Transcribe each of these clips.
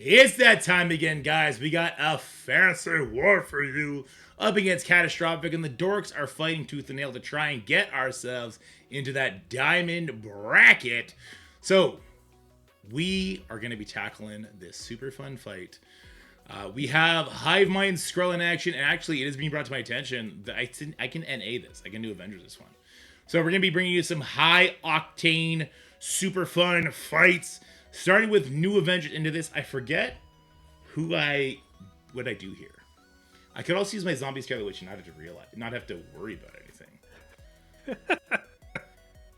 It's that time again, guys. We got a fancy war for you up against Catastrophic, and the dorks are fighting tooth and nail to try and get ourselves into that diamond bracket. So, we are going to be tackling this super fun fight. We have Hive Mind Skrull in action, and actually, it is being brought to my attention that I can NA this. I can do Avengers this one. So, we're going to be bringing you some high octane, super fun fights. Starting with new Avengers into this, I forget what I do here. I could also use my Zombie Scarlet Witch and not have to worry about anything.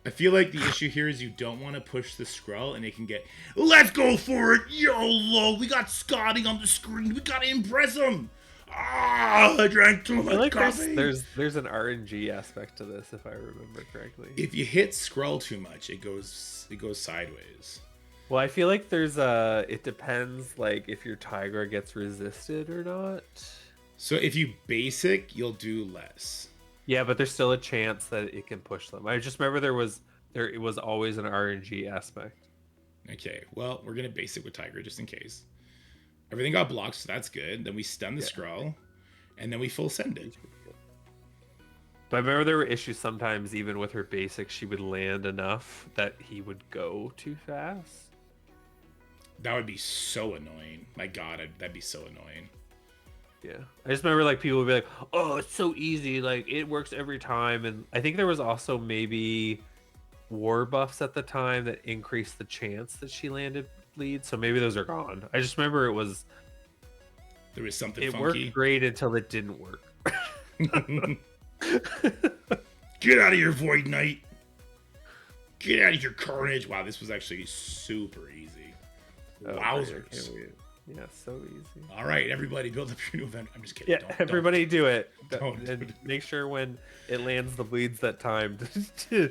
I feel like the issue here is you don't want to push the Skrull and it can get, let's go for it, YOLO, we got Scotty on the screen, we gotta impress him. I drank too much coffee. There's an RNG aspect to this, if I remember correctly. If you hit Skrull too much, it goes sideways. Well, I feel like it depends, like, if your Tiger gets resisted or not. So if you basic, you'll do less. Yeah, but there's still a chance that it can push them. I just remember it was always an RNG aspect. Okay, well, we're going to basic with Tiger just in case. Everything got blocked, so that's good. Then we stun the Skrull, and then we full send it. But I remember there were issues sometimes, even with her basic, she would land enough that he would go too fast. That would be so annoying. My God, that'd be so annoying. Yeah, I just remember like people would be like, "Oh, it's so easy, like it works every time." And I think there was also maybe war buffs at the time that increased the chance that she landed bleeds. So maybe those are gone. I just remember there was something it funky. Worked great until it didn't work. Get out of here, Void Knight. Get out of here, Carnage. Wow, this was actually super easy. Wowzers. Yeah, so easy. All right, everybody, build up your new event. I'm just kidding. Yeah, everybody do it. Don't. Make sure when it lands the bleeds that time to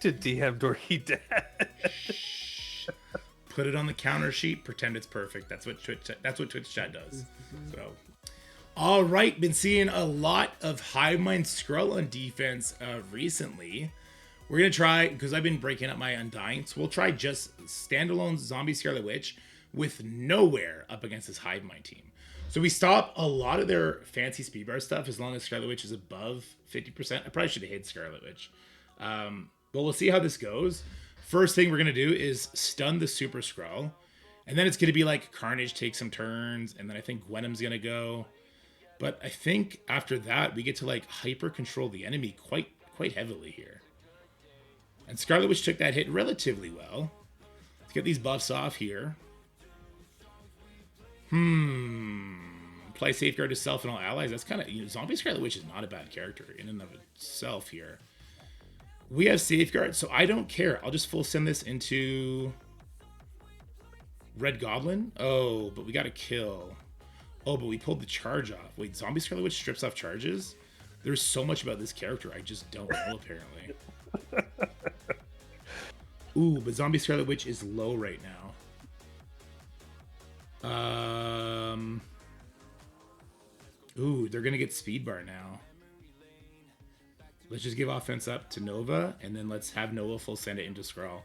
DM Dorky Dash. Put it on the counter sheet. Pretend it's perfect. That's what Twitch chat does. So, all right, been seeing a lot of Hive Mind Skrull on defense recently. We're gonna try, because I've been breaking up my Undying, so we'll try just standalone Zombie Scarlet Witch with nowhere up against this Hive Mind team. So we stop a lot of their fancy speed bar stuff as long as Scarlet Witch is above 50%. I probably should have hit Scarlet Witch. But we'll see how this goes. First thing we're gonna do is stun the Super Skrull. And then it's gonna be like Carnage takes some turns, and then I think Gwenum's gonna go. But I think after that, we get to like hyper control the enemy quite heavily here. And Scarlet Witch took that hit relatively well. Let's get these buffs off here. Play Safeguard to self and all allies. That's kind of, Zombie Scarlet Witch is not a bad character in and of itself here. We have Safeguard, so I don't care. I'll just full send this into Red Goblin. Oh, but we got to kill. Oh, but we pulled the charge off. Wait, Zombie Scarlet Witch strips off charges? There's so much about this character I just don't know, apparently. Ooh, but Zombie Scarlet Witch is low right now. Ooh, they're gonna get speed bar now. Let's just give offense up to Nova, and then let's have Nova full send it into Skrull.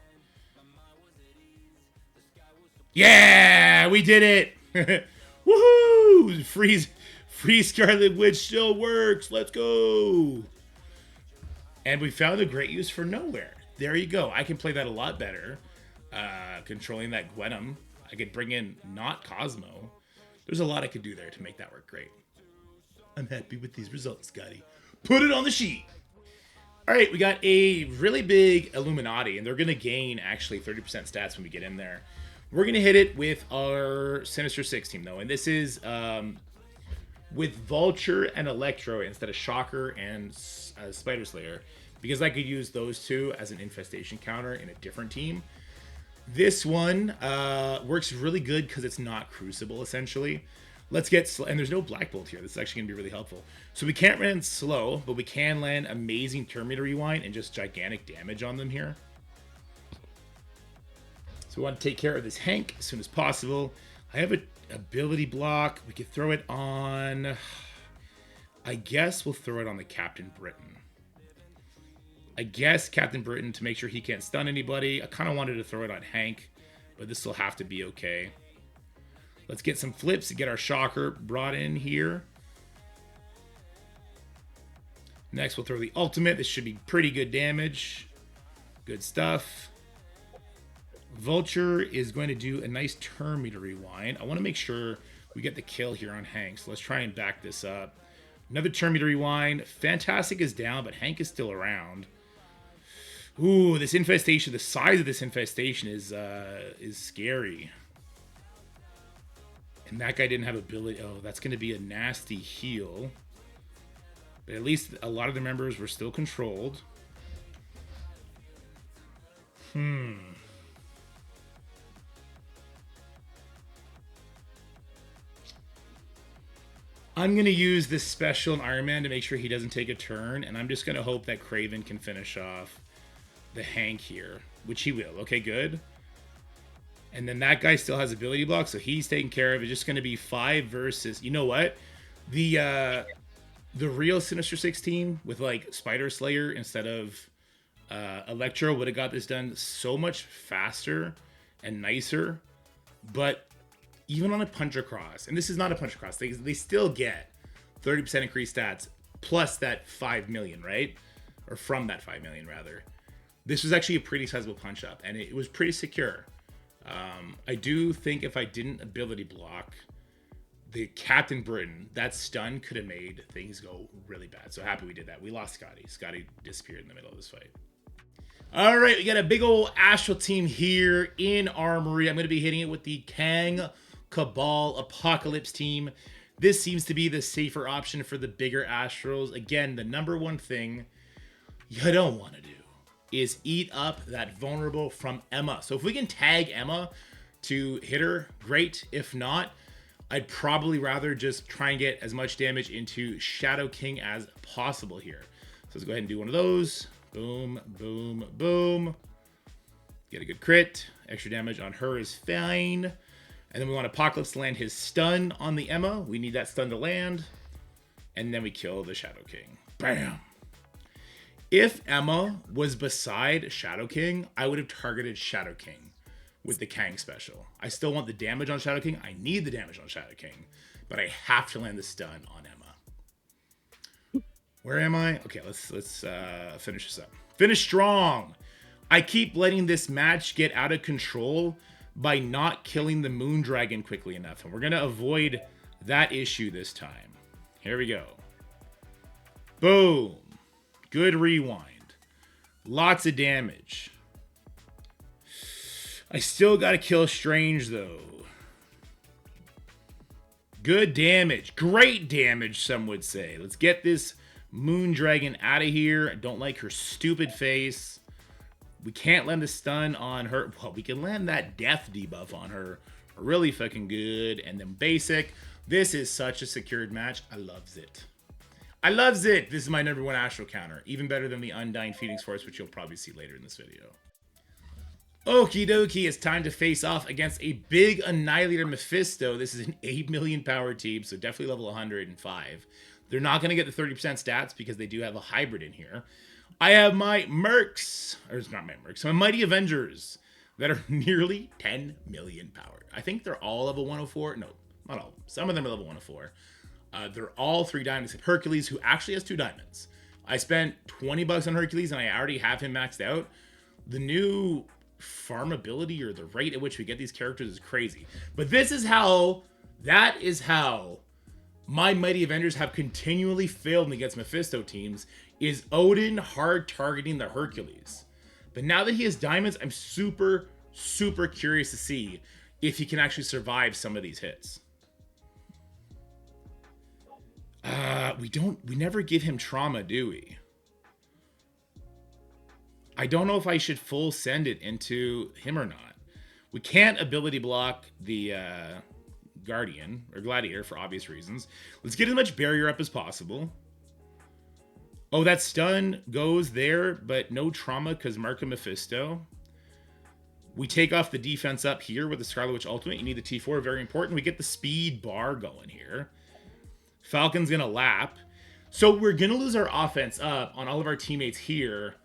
Yeah, we did it! Woohoo! Free Scarlet Witch still works. Let's go! And we found a great use for nowhere. There you go. I can play that a lot better. Controlling that Gwenum. I could bring in not Cosmo. There's a lot I could do there to make that work great. I'm happy with these results, Scotty. Put it on the sheet. All right, we got a really big Illuminati, and they're going to gain actually 30% stats when we get in there. We're going to hit it with our Sinister Six team, though, and this is with Vulture and Electro instead of Shocker and Spider Slayer, because I could use those two as an Infestation Counter in a different team. This one works really good because it's not Crucible, essentially. Let's get and there's no Black Bolt here. This is actually going to be really helpful. So we can't land slow, but we can land amazing Terminator Rewind and just gigantic damage on them here. So we want to take care of this Hank as soon as possible. I have an ability block. We could throw it on... I guess we'll throw it on the Captain Britain. I guess Captain Britain to make sure he can't stun anybody. I kind of wanted to throw it on Hank, but this will have to be okay. Let's get some flips to get our shocker brought in here. Next, we'll throw the ultimate. This should be pretty good damage. Good stuff. Vulture is going to do a nice turn meter rewind. I want to make sure we get the kill here on Hank. So let's try and back this up. Another turn meter rewind. Fantastic is down, but Hank is still around. Ooh, this infestation, the size of this infestation is scary. And that guy didn't have ability. Oh, that's going to be a nasty heal. But at least a lot of the members were still controlled. I'm going to use this special in Iron Man to make sure he doesn't take a turn. And I'm just going to hope that Kraven can finish off the Hank here, which he will. Okay, good. And then that guy still has ability block, so he's taken care of. It's just going to be 5 versus... You know what? The real Sinister Six team with, like, Spider Slayer instead of Electro would have got this done so much faster and nicer. But even on a punch across, and this is not a punch across, they still get 30% increased stats plus that 5 million, right? Or from that 5 million, rather. This was actually a pretty sizable punch up, and it was pretty secure. I do think if I didn't ability block the Captain Britain, that stun could have made things go really bad. So happy we did that. We lost Scotty. Scotty disappeared in the middle of this fight. All right, we got a big old Astral team here in Armory. I'm going to be hitting it with the Kang Cabal Apocalypse team. This seems to be the safer option for the bigger Astrals. Again, the number one thing you don't want to do is eat up that vulnerable from Emma. So if we can tag Emma to hit her, great. If not, I'd probably rather just try and get as much damage into Shadow King as possible here. So let's go ahead and do one of those. Boom, boom, boom. Get a good crit. Extra damage on her is fine. And then we want Apocalypse to land his stun on the Emma. We need that stun to land. And then we kill the Shadow King. Bam. If Emma was beside Shadow King, I would have targeted Shadow King with the Kang special. I still want the damage on Shadow King. I need the damage on Shadow King, but I have to land the stun on Emma. Where am I? Okay, let's finish this up. Finish strong. I keep letting this match get out of control by not killing the Moon Dragon quickly enough, and we're going to avoid that issue this time. Here we go. Boom. Good rewind. Lots of damage. I still got to kill Strange, though. Good damage. Great damage, some would say. Let's get this Moon Dragon out of here. I don't like her stupid face. We can't land the stun on her. Well, we can land that death debuff on her. Really fucking good. And then basic. This is such a secured match. I loves it. I loves it. This is my number one Astral counter. Even better than the Undying Phoenix Force, which you'll probably see later in this video. Okie dokie, it's time to face off against a big Annihilator Mephisto. This is an 8 million power team, so definitely level 105. They're not going to get the 30% stats because they do have a hybrid in here. I have my Mercs, or it's not my Mercs, my Mighty Avengers that are nearly 10 million power. I think they're all level 104. No, not all. Some of them are level 104. They're all 3 diamonds except Hercules, who actually has 2 diamonds. I spent 20 bucks on Hercules, and I already have him maxed out. The new farmability, or the rate at which we get these characters, is crazy. But that is how my Mighty Avengers have continually failed against Mephisto teams, is Odin hard targeting the Hercules. But now that he has diamonds, I'm super, super curious to see if he can actually survive some of these hits. We never give him trauma, do we? I don't know if I should full send it into him or not. We can't ability block the Guardian or Gladiator for obvious reasons. Let's get as much barrier up as possible. Oh, that stun goes there, but no trauma because Mark and Mephisto. We take off the defense up here with the Scarlet Witch ultimate. You need the T4, very important. We get the speed bar going here. Falcon's going to lap. So we're going to lose our offense up on all of our teammates here,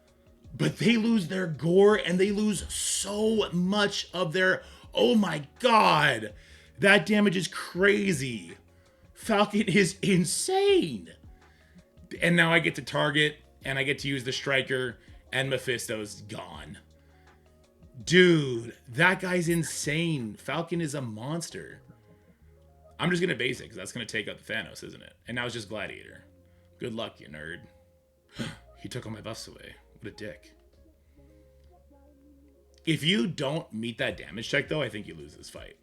but they lose their gore and they lose so much of their... Oh my God. That damage is crazy. Falcon is insane. And now I get to target, and I get to use the Striker, and Mephisto's gone. Dude, that guy's insane. Falcon is a monster. I'm just going to base it, because that's going to take out the Thanos, isn't it? And now it's just Gladiator. Good luck, you nerd. He took all my buffs away. What a dick. If you don't meet that damage check, though, I think you lose this fight.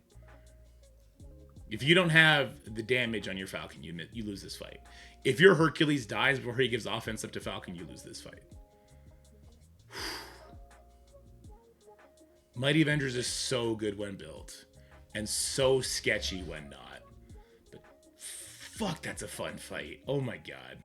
If you don't have the damage on your Falcon, you lose this fight. If your Hercules dies before he gives offense up to Falcon, you lose this fight. Mighty Avengers is so good when built, and so sketchy when not. But fuck, that's a fun fight. Oh my god.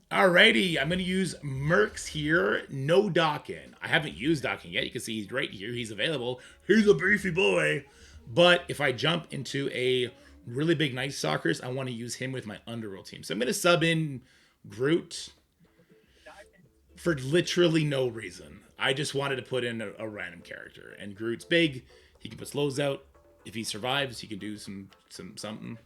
Alrighty, I'm going to use Mercs here. No docking. I haven't used docking yet. You can see he's right here. He's available. He's a beefy boy. But if I jump into a really big Night Stalkers, I want to use him with my Underworld team. So I'm going to sub in Groot for literally no reason. I just wanted to put in a random character. And Groot's big. He can put slows out. If he survives, he can do something.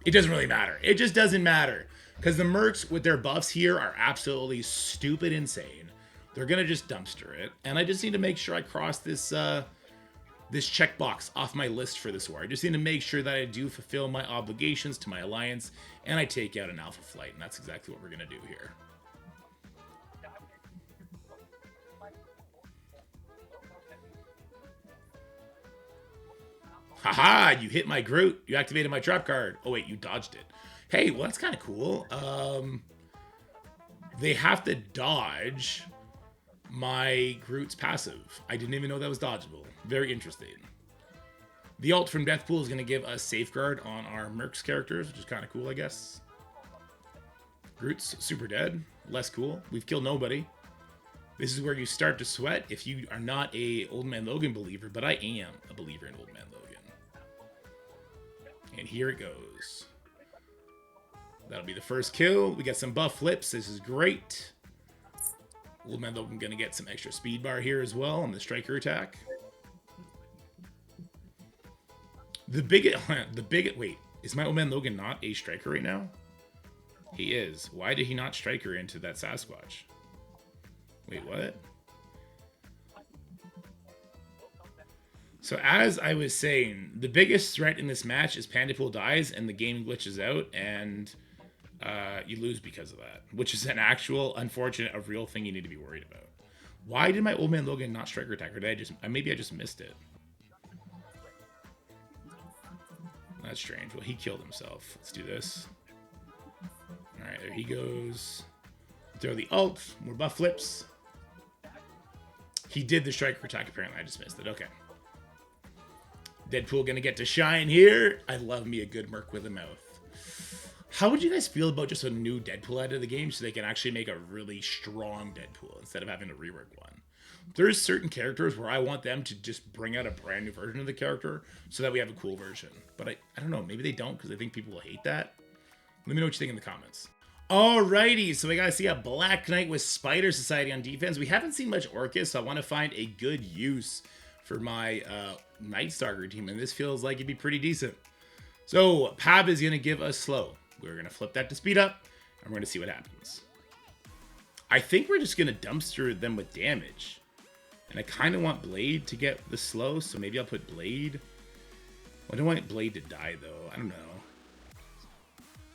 It doesn't really matter. It just doesn't matter. Because the Mercs with their buffs here are absolutely stupid insane. They're going to just dumpster it. And I just need to make sure I cross this this checkbox off my list for this war. I just need to make sure that I do fulfill my obligations to my alliance. And I take out an Alpha Flight. And that's exactly what we're going to do here. Haha, you hit my Groot. You activated my trap card. Oh, wait, you dodged it. Hey, well, that's kind of cool. They have to dodge my Groot's passive. I didn't even know that was dodgeable. Very interesting. The ult from Deathpool is going to give us safeguard on our Mercs characters, which is kind of cool, I guess. Groot's super dead. Less cool. We've killed nobody. This is where you start to sweat if you are not a Old Man Logan believer, but I am a believer in Old Man Logan. And here it goes. That'll be the first kill. We got some buff flips. This is great. Old Man Logan gonna get some extra speed bar here as well on the Striker attack. Wait, is my Old Man Logan not a Striker right now? He is. Why did he not Striker into that Sasquatch? Wait, what? So as I was saying, the biggest threat in this match is Pandapool dies and the game glitches out and you lose because of that, which is an actual, unfortunate, a real thing you need to be worried about. Why did my Old Man Logan not Striker attack? Or did maybe I just missed it? That's strange. Well, he killed himself. Let's do this. All right, there he goes. Throw the ult. More buff flips. He did the Striker attack, apparently. I just missed it. Okay. Deadpool gonna get to shine here. I love me a good Merc with a mouth. How would you guys feel about just a new Deadpool out of the game so they can actually make a really strong Deadpool instead of having to rework one? There's certain characters where I want them to just bring out a brand new version of the character so that we have a cool version. But I don't know. Maybe they don't because I think people will hate that. Let me know what you think in the comments. Alrighty, so we gotta see a Black Knight with Spider Society on defense. We haven't seen much Orcus, so I want to find a good use for my Night Stalker team, and this feels like it'd be pretty decent. So Pav is gonna give us slow. We're gonna flip that to speed up, and we're gonna see what happens. I think we're just gonna dumpster them with damage, and I kind of want Blade to get the slow, so maybe I'll put Blade. Well, I don't want Blade to die though. I don't know.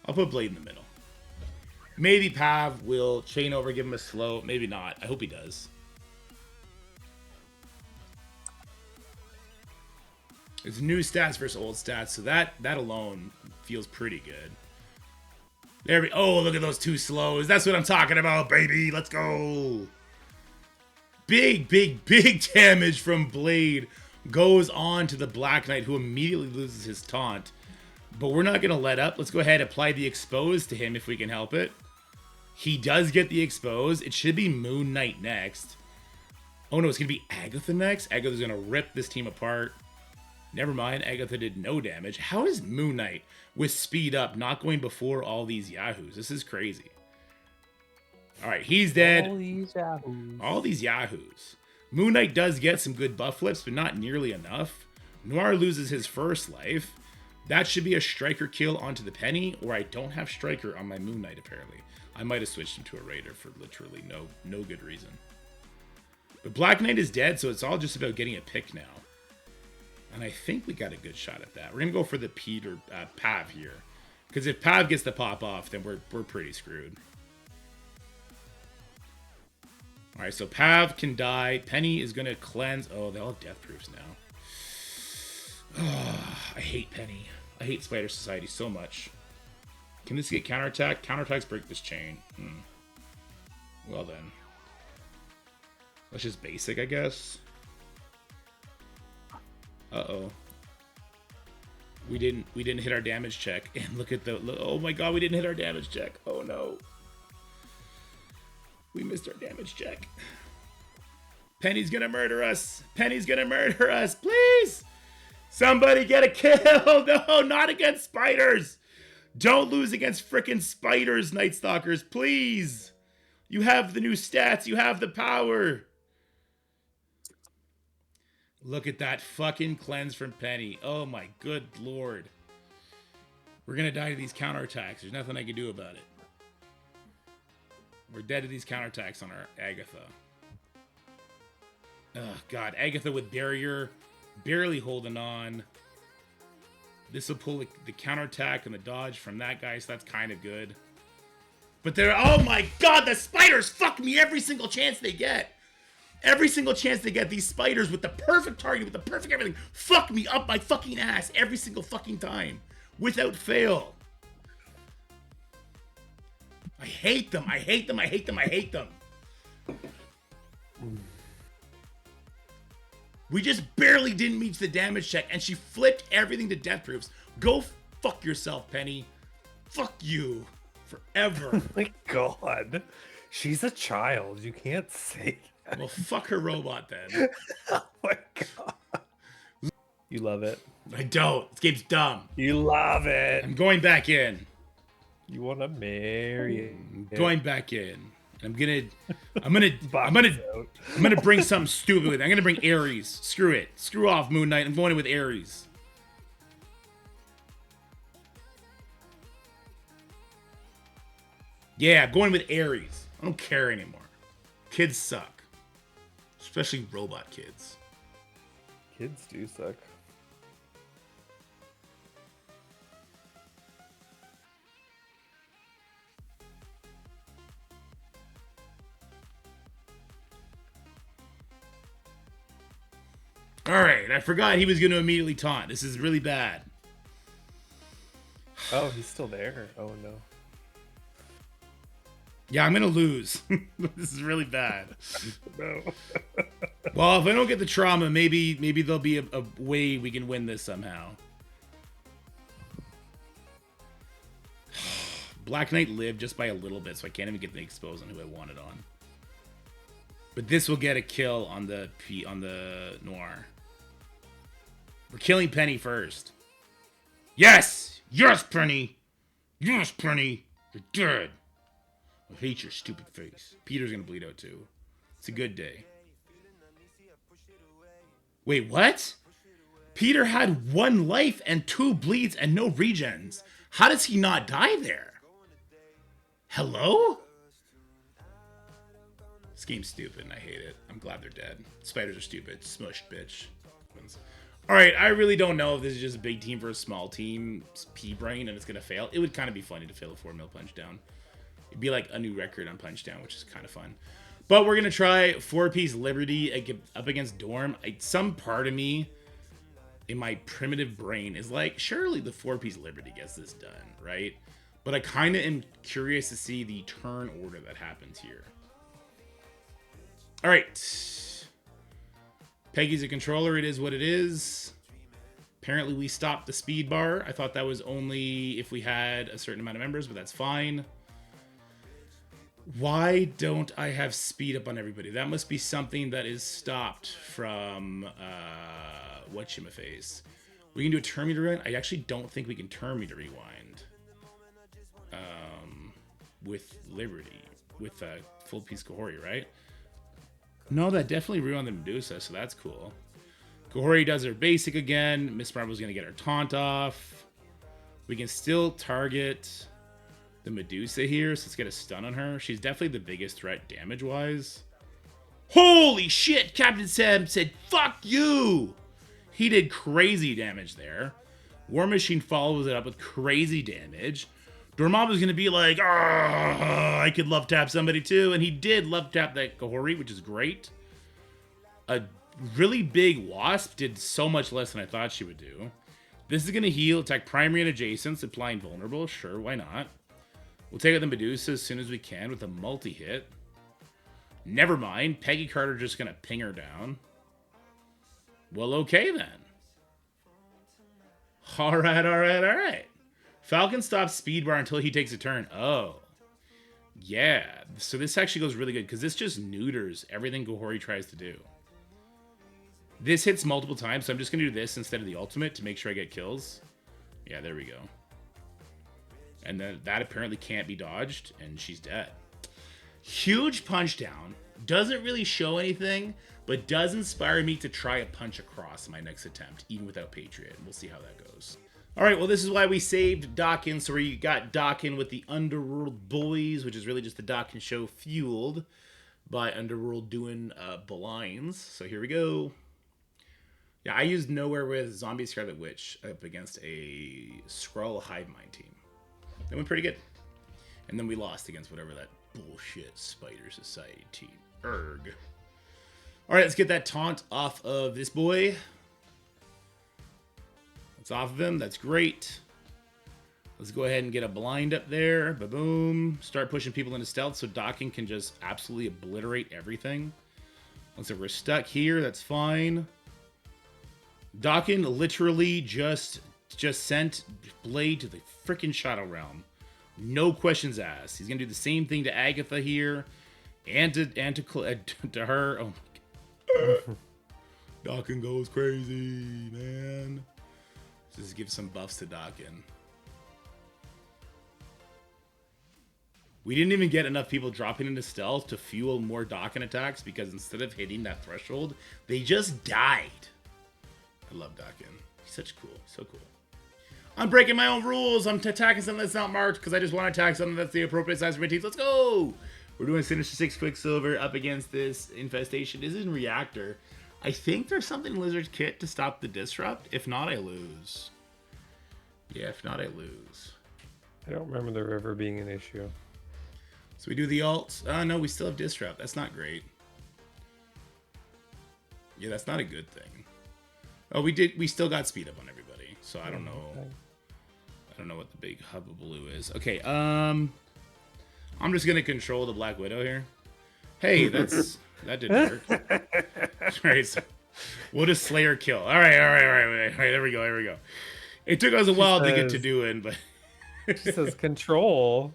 I'll put Blade in the middle. Maybe Pav will chain over, give him a slow. Maybe not. I hope he does. It's new stats versus old stats, so that alone feels pretty good. There we oh, look at those two slows. That's what I'm talking about, baby. Let's go. Big damage from Blade goes on to the Black Knight, who immediately loses his taunt. But we're not going to let up. Let's go ahead and apply the expose to him if we can help it. He does get the expose. It should be Moon Knight next. Oh no, it's going to be Agatha next. Agatha's going to rip this team apart. Never mind, Agatha did no damage. How is Moon Knight with speed up not going before all these yahoos? This is crazy. Alright, he's dead. All these yahoos. All these yahoos. Moon Knight does get some good buff flips, but not nearly enough. Noir loses his first life. That should be a striker kill onto the Penny, or I don't have striker on my Moon Knight apparently. I might have switched him to a Raider for literally no good reason. But Black Knight is dead, so it's all just about getting a pick now. And I think we got a good shot at that. We're gonna go for the Pav here, because if Pav gets the pop off, then we're pretty screwed. All right, so Pav can die. Penny is gonna cleanse. Oh, they all have death proofs now. Oh, I hate Penny. I hate Spider Society so much. Can this get counterattack? Counterattacks break this chain. Well then. That's just basic, I guess. Uh-oh. We didn't hit our damage check. And look at oh my god, we didn't hit our damage check. Oh no. We missed our damage check. Penny's gonna murder us. Penny's gonna murder us. Please! Somebody get a kill! No, not against spiders! Don't lose against frickin' spiders, Night Stalkers, please! You have the new stats, you have the power! Look at that fucking cleanse from Penny. Oh my good lord. We're gonna die to these counterattacks. There's nothing I can do about it. We're dead to these counterattacks on our Agatha. Oh god, Agatha with barrier. Barely holding on. This will pull the counterattack and the dodge from that guy, so that's kind of good. But they're, oh my god, the spiders fuck me every single chance they get. Every single chance they get, these spiders with the perfect target, with the perfect everything, fuck me up my fucking ass every single fucking time. Without fail. I hate them, I hate them, I hate them, I hate them. We just barely didn't meet the damage check, and she flipped everything to death proofs. Go fuck yourself, Penny. Fuck you. Forever. Oh my god. She's a child. You can't say that. Well, fuck her robot then. Oh my god. You love it. I don't. This game's dumb. You love it. I'm going back in. You want to marry it. I'm going back in. I'm gonna bring something stupid with it. I'm gonna bring Ares. Screw it. Screw off, Moon Knight. I'm going in with Ares. Yeah, I'm going with Ares. I don't care anymore. Kids suck. Especially robot kids. Kids do suck. Alright, I forgot he was going to immediately taunt. This is really bad. Oh, he's still there. Oh, no. Yeah, I'm going to lose. This is really bad. No. Well, if I don't get the trauma, maybe there'll be a way we can win this somehow. Black Knight lived just by a little bit, so I can't even get the expose on who I wanted on. But this will get a kill on the Noir. We're killing Penny first. Yes! Yes, Penny! Yes, Penny! You're dead! I hate your stupid face. Peter's gonna bleed out too. It's a good day. Wait, what? Peter had 1 life and 2 bleeds and no regens. How does he not die there? Hello? This game's stupid and I hate it. I'm glad they're dead. Spiders are stupid. Smushed, bitch. Alright, I really don't know if this is just a big team for a small team, P-Brain, and it's going to fail. It would kind of be funny to fail a 4-mil punch down. It'd be like a new record on punch down, which is kind of fun. But we're going to try 4-piece Liberty up against Dorm. Some part of me, in my primitive brain, is like, surely the 4-piece Liberty gets this done, right? But I kind of am curious to see the turn order that happens here. Alright. Peggy's a controller. It is what it is. Apparently we stopped the speed bar. I thought that was only if we had a certain amount of members, but that's fine. Why don't I have speed up on everybody? That must be something that is stopped from whatchamaface. We can do a turn meter rewind. I actually don't think we can turn meter rewind with Liberty, with full piece Kahori, right? No, that definitely rewound the Medusa, so that's cool. Kahori does her basic again. Miss Marble's gonna get her taunt off. We can still target the Medusa here, so let's get a stun on her. She's definitely the biggest threat damage-wise. Holy shit! Captain Sam said, fuck you! He did crazy damage there. War Machine follows it up with crazy damage. Dormammu's gonna be like, I could love tap somebody too, and he did love tap that Kahori, which is great. A really big Wasp did so much less than I thought she would do. This is gonna heal, attack primary and adjacents, applying vulnerable. Sure, why not? We'll take out the Medusa as soon as we can with a multi-hit. Never mind, Peggy Carter just gonna ping her down. Well, okay then. Alright. Falcon stops speed bar until he takes a turn. Oh. Yeah. So this actually goes really good, because this just neuters everything Gohori tries to do. This hits multiple times, so I'm just going to do this instead of the ultimate to make sure I get kills. Yeah, there we go. And then that apparently can't be dodged, and she's dead. Huge punch down. Doesn't really show anything, but does inspire me to try a punch across in my next attempt, even without Patriot. We'll see how that goes. All right, well, this is why we saved Dawkins. So we got Dawkins with the Underworld Boys, which is really just the Dawkins show fueled by Underworld doing blinds. So here we go. Yeah, I used Nowhere with Zombie Scarlet Witch up against a Skrull Hive Mind team. That went pretty good. And then we lost against whatever that bullshit Spider Society team. Erg. All right, let's get that taunt off of this boy. It's off of him. That's great. Let's go ahead and get a blind up there. Ba-boom. Start pushing people into stealth so Dawkins can just absolutely obliterate everything. Looks like we're stuck here. That's fine. Dawkins literally just sent Blade to the freaking Shadow Realm. No questions asked. He's going to do the same thing to Agatha here. And to her. Oh my god. Dawkins goes crazy, man. Just give some buffs to Dawkins. We didn't even get enough people dropping into stealth to fuel more Dawkins attacks because instead of hitting that threshold, they just died. I love Dawkins. He's such cool. So cool. I'm breaking my own rules. I'm attacking something that's not marked because I just want to attack something that's the appropriate size for my teams. Let's go. We're doing Sinister Six Quicksilver up against this Infestation. This is in Reactor. I think there's something in Lizard's kit to stop the disrupt. If not, I lose. Yeah, if not, I lose. I don't remember the river being an issue. So we do the ult. Oh, no, we still have disrupt. That's not great. Yeah, that's not a good thing. Oh, we still got speed up on everybody. So I don't know. Okay. I don't know what the big hubbubaloo is. Okay, I'm just gonna control the Black Widow here. Hey, that didn't work. Alright, so we'll just Slayer kill. Alright, there we go. It took us a while to get to doing, but she says control.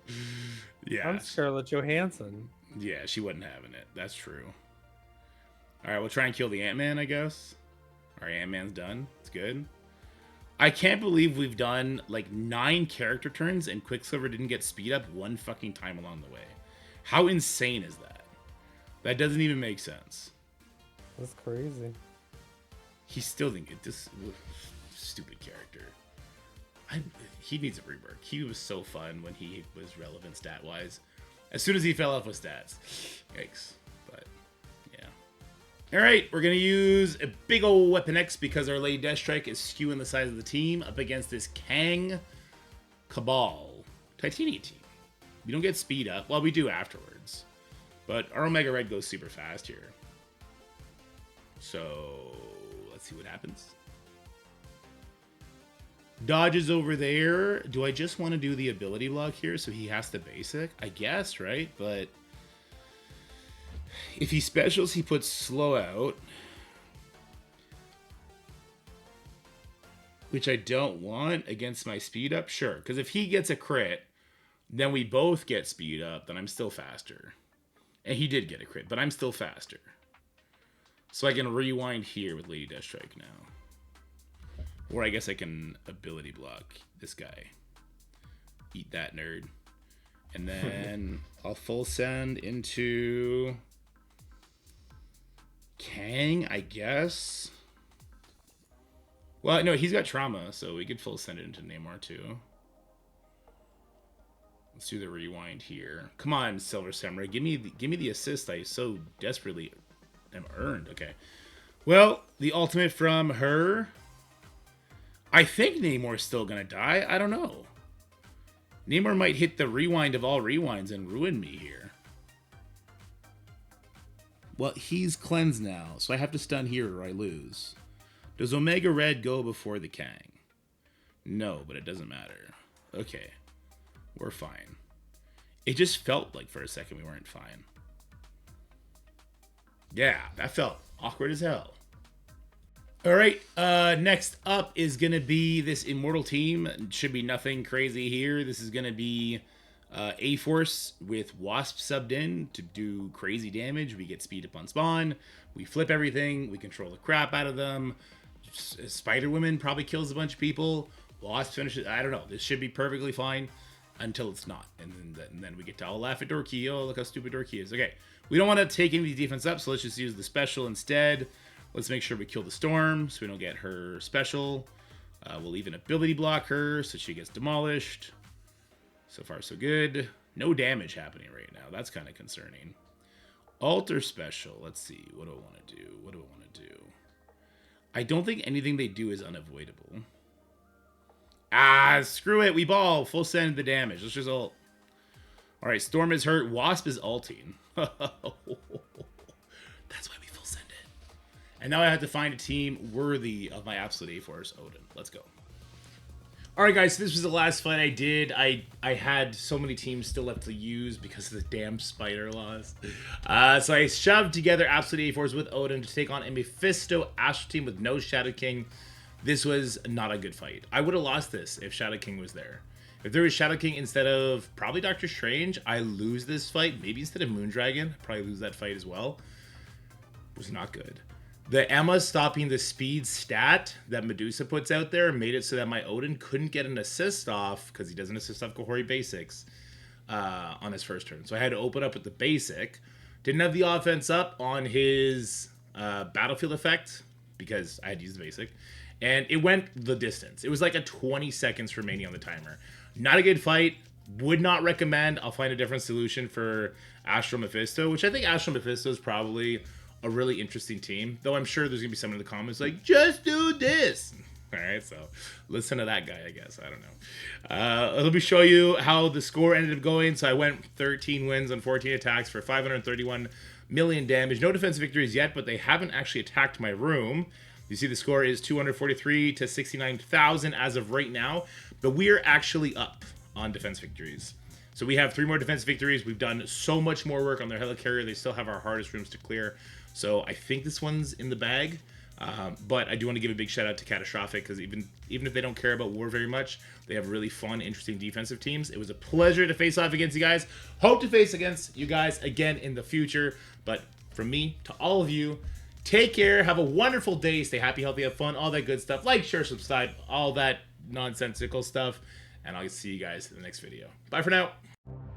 Yeah. I'm Scarlett Johansson. Yeah, she wasn't having it. That's true. Alright, we'll try and kill the Ant-Man, I guess. Alright, Ant-Man's done. It's good. I can't believe we've done like 9 character turns and Quicksilver didn't get speed up one fucking time along the way. How insane is that? That doesn't even make sense. That's crazy. He's still thinking this stupid character. He needs a rework. He was so fun when he was relevant stat wise. As soon as he fell off with stats, yikes. But yeah. All right, we're gonna use a big old Weapon X because our Lady Deathstrike is skewing the size of the team up against this Kang Cabal Titania team. We don't get speed up. Well, we do afterwards. But our Omega Red goes super fast here. So, let's see what happens. Dodges over there. Do I just want to do the ability block here so he has to basic? I guess, right? But if he specials, he puts slow out. Which I don't want against my speed up. Sure, because if he gets a crit, then we both get speed up, then I'm still faster. And he did get a crit, but I'm still faster. So I can rewind here with Lady Deathstrike now. Or I guess I can ability block this guy. Eat that nerd. And then I'll full send into Kang, I guess. Well, no, he's got trauma, so we could full send it into Namor too. Let's do the rewind here. Come on, Silver Samurai. Give me the assist I so desperately am earned. Okay. Well, the ultimate from her. I think Namor's still going to die. I don't know. Namor might hit the rewind of all rewinds and ruin me here. Well, he's cleansed now, so I have to stun here or I lose. Does Omega Red go before the Kang? No, but it doesn't matter. Okay. We're fine. It just felt like for a second we weren't fine. Yeah, that felt awkward as hell. All right, next up is going to be this Immortal team. It should be nothing crazy here. This is going to be A-Force with Wasp subbed in to do crazy damage. We get speed up on spawn. We flip everything. We control the crap out of them. Spider-Woman probably kills a bunch of people. Wasp finishes. I don't know. This should be perfectly fine until it's not. And then we get to all laugh at Dorky. Oh, look how stupid Dorky is. Okay, we don't want to take any defense up, so let's just use the special instead. Let's make sure we kill the Storm so we don't get her special. We'll even ability block her so she gets demolished. So far, so good. No damage happening right now. That's kind of concerning. Alter special. Let's see. What do I want to do? What do I want to do? I don't think anything they do is unavoidable. Ah, screw it. We ball. Full send the damage. Let's just ult. All right, Storm is hurt. Wasp is ulting. That's why we full send it. And now I have to find a team worthy of my absolute A-Force, Odin. Let's go. All right, guys, so this was the last fight I did. I had so many teams still left to use because of the damn spider laws. So I shoved together absolute A-Force with Odin to take on a Mephisto Astral team with no Shadow King. This was not a good fight. I would have lost this if Shadow King was there. If there was Shadow King instead of probably Doctor Strange, I lose this fight. Maybe instead of Moondragon, I'd probably lose that fight as well. It was not good. The Emma stopping the speed stat that Medusa puts out there made it so that my Odin couldn't get an assist off because he doesn't assist off Kahori Basics on his first turn. So I had to open up with the basic. Didn't have the offense up on his battlefield effect because I had used the basic. And it went the distance. It was like a 20 seconds remaining on the timer. Not a good fight. Would not recommend. I'll find a different solution for Astral Mephisto, which I think Astral Mephisto is probably a really interesting team. Though I'm sure there's going to be someone in the comments like, just do this. All right, so listen to that guy, I guess. I don't know. Let me show you how the score ended up going. So I went 13 wins on 14 attacks for 531 million damage. No defensive victories yet, but they haven't actually attacked my room. You see the score is 243 to 69,000 as of right now, but we're actually up on defense victories. So we have 3 more defense victories. We've done so much more work on their helicarrier. They still have our hardest rooms to clear. So I think this one's in the bag. But I do want to give a big shout out to Catastrophic because even if they don't care about war very much, they have really fun, interesting defensive teams. It was a pleasure to face off against you guys. Hope to face against you guys again in the future. But from me to all of you, take care. Have a wonderful day. Stay happy, healthy, have fun, all that good stuff. Like, share, subscribe, all that nonsensical stuff. And I'll see you guys in the next video. Bye for now.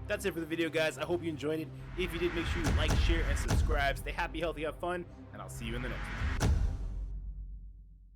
That's it for the video, guys. I hope you enjoyed it. If you did, make sure you like, share, and subscribe. Stay happy, healthy, have fun, and I'll see you in the next one.